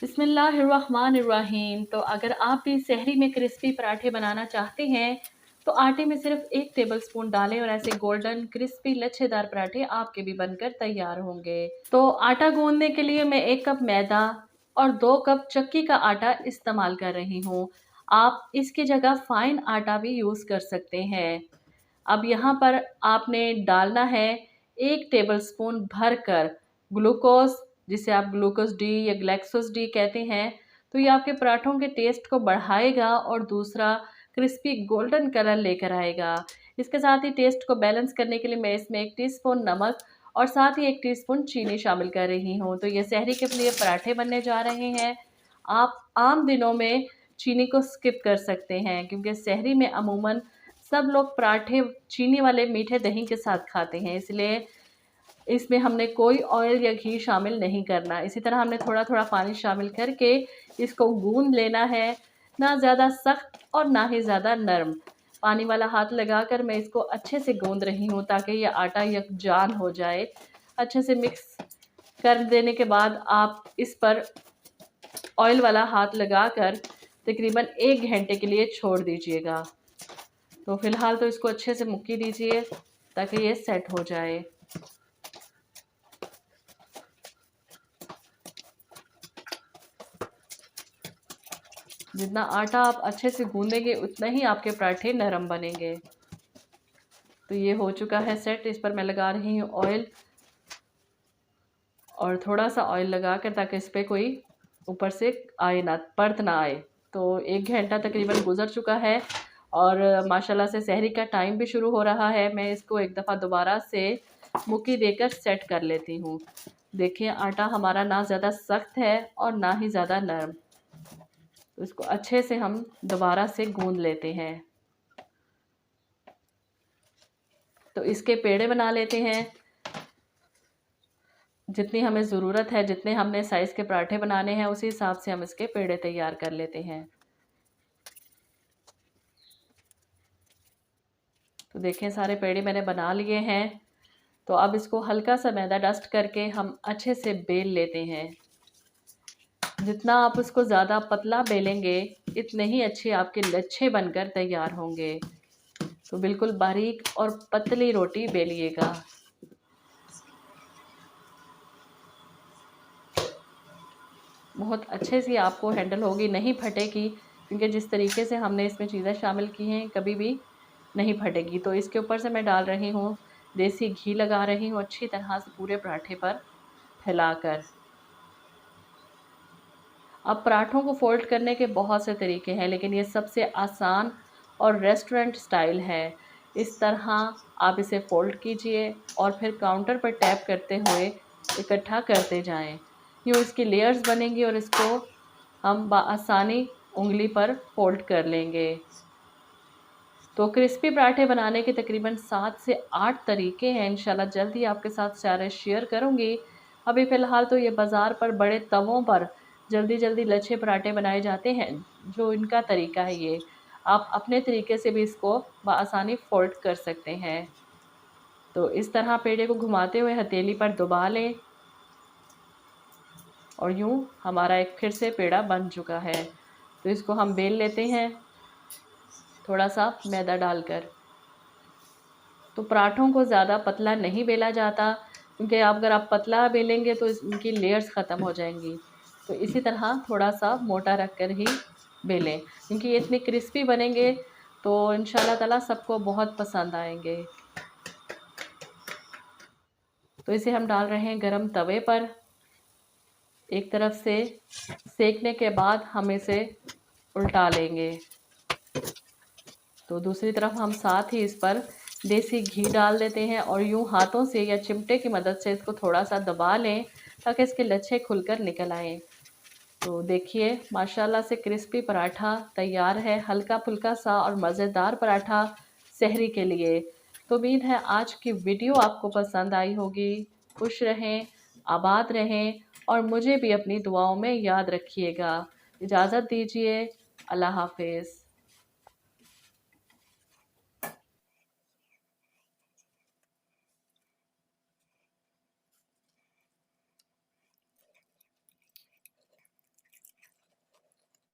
बिस्मिल्लाहिर्रहमानिर्रहीम। तो अगर आप भी सहरी में क्रिस्पी पराठे बनाना चाहते हैं तो आटे में सिर्फ 1 टेबलस्पून डालें और ऐसे गोल्डन क्रिस्पी लच्छेदार पराठे आपके भी बनकर तैयार होंगे। तो आटा गूंदने के लिए मैं 1 कप मैदा और 2 कप चक्की का आटा इस्तेमाल कर रही हूँ। आप इसकी जगह फाइन आटा भी यूज़ कर सकते हैं। अब यहाँ पर आपने डालना है 1 टेबलस्पून भरकर ग्लूकोज़, जिसे आप ग्लूकोज़ डी या ग्लैक्सोस डी कहते हैं। तो ये आपके पराठों के टेस्ट को बढ़ाएगा और दूसरा क्रिस्पी गोल्डन कलर लेकर आएगा। इसके साथ ही टेस्ट को बैलेंस करने के लिए मैं इसमें 1 टीस्पून नमक और साथ ही 1 टीस्पून चीनी शामिल कर रही हूँ। तो ये सहरी के लिए पराठे बनने जा रहे हैं। आप आम दिनों में चीनी को स्किप कर सकते हैं क्योंकि सहरी में अमूमन सब लोग पराठे चीनी वाले मीठे दही के साथ खाते हैं, इसलिए इसमें हमने कोई ऑयल या घी शामिल नहीं करना। इसी तरह हमने थोड़ा थोड़ा पानी शामिल करके इसको गूंद लेना है, ना ज़्यादा सख्त और ना ही ज़्यादा नरम। पानी वाला हाथ लगाकर मैं इसको अच्छे से गूंद रही हूँ ताकि ये आटा यकजान हो जाए। अच्छे से मिक्स कर देने के बाद आप इस पर ऑयल वाला हाथ लगाकर तकरीबन 1 घंटे के लिए छोड़ दीजिएगा। तो फ़िलहाल तो इसको अच्छे से मुक्की दीजिए ताकि ये सेट हो जाए। जितना आटा आप अच्छे से गूंदेंगे उतना ही आपके पराठे नरम बनेंगे। तो ये हो चुका है सेट। इस पर मैं लगा रही हूँ ऑयल और थोड़ा सा ऑयल लगाकर ताकि इस पर कोई ऊपर से आए ना, परत ना आए। तो 1 घंटा तकरीबन गुजर चुका है और माशाल्लाह से सहरी का टाइम भी शुरू हो रहा है। मैं इसको एक दफ़ा दोबारा से मुक्की देकर सेट कर लेती हूँ। देखिए आटा हमारा ना ज़्यादा सख्त है और ना ही ज़्यादा नरम। तो इसको अच्छे से हम दोबारा से गूंद लेते हैं। तो इसके पेड़े बना लेते हैं। जितनी हमें ज़रूरत है, जितने हमने साइज़ के पराठे बनाने हैं उसी हिसाब से हम इसके पेड़े तैयार कर लेते हैं। तो देखें सारे पेड़े मैंने बना लिए हैं। तो अब इसको हल्का सा मैदा डस्ट करके हम अच्छे से बेल लेते हैं। जितना आप उसको ज़्यादा पतला बेलेंगे इतने ही अच्छे आपके लच्छे बनकर तैयार होंगे। तो बिल्कुल बारीक और पतली रोटी बेलिएगा। बहुत अच्छे से आपको हैंडल होगी, नहीं फटेगी क्योंकि जिस तरीके से हमने इसमें चीज़ें शामिल की हैं कभी भी नहीं फटेगी। तो इसके ऊपर से मैं डाल रही हूँ देसी घी, लगा रही हूँ अच्छी तरह से पूरे पराठे पर फैलाकर। अब पराठों को फ़ोल्ड करने के बहुत से तरीके हैं लेकिन ये सबसे आसान और रेस्टोरेंट स्टाइल है। इस तरह आप इसे फ़ोल्ड कीजिए और फिर काउंटर पर टैप करते हुए इकट्ठा करते जाएं। यूँ इसकी लेयर्स बनेंगी और इसको हम बआसानी उंगली पर फ़ोल्ड कर लेंगे। तो क्रिस्पी पराठे बनाने के तकरीबन 7 से 8 तरीके हैं। इंशाल्लाह जल्द ही आपके साथ सारे शेयर करूँगी। अभी फ़िलहाल तो ये बाज़ार पर बड़े तवों पर जल्दी जल्दी लच्छे पराठे बनाए जाते हैं, जो इनका तरीका है ये। आप अपने तरीके से भी इसको बआसानी फ़ोल्ड कर सकते हैं। तो इस तरह पेड़े को घुमाते हुए हथेली पर दबा लें और यूँ हमारा एक फिर से पेड़ा बन चुका है। तो इसको हम बेल लेते हैं थोड़ा सा मैदा डालकर। तो पराठों को ज़्यादा पतला नहीं बेला जाता क्योंकि अगर आप पतला बेलेंगे तो इनकी लेयर्स ख़त्म हो जाएंगी। तो इसी तरह थोड़ा सा मोटा रख कर ही बेलें क्योंकि ये इतने क्रिस्पी बनेंगे तो इंशाल्लाह ताला सबको बहुत पसंद आएंगे। तो इसे हम डाल रहे हैं गरम तवे पर। एक तरफ से सेकने के बाद हम इसे उल्टा लेंगे। तो दूसरी तरफ हम साथ ही इस पर देसी घी डाल देते हैं और यूँ हाथों से या चिमटे की मदद से इसको थोड़ा सा दबा लें ताकि इसके लच्छे खुलकर निकल आएँ। तो देखिए माशाल्लाह से क्रिस्पी पराठा तैयार है, हल्का फुल्का सा और मज़ेदार पराठा सहरी के लिए। तो उम्मीद है आज की वीडियो आपको पसंद आई होगी। खुश रहें, आबाद रहें और मुझे भी अपनी दुआओं में याद रखिएगा। इजाज़त दीजिए। अल्लाह हाफ़िज़।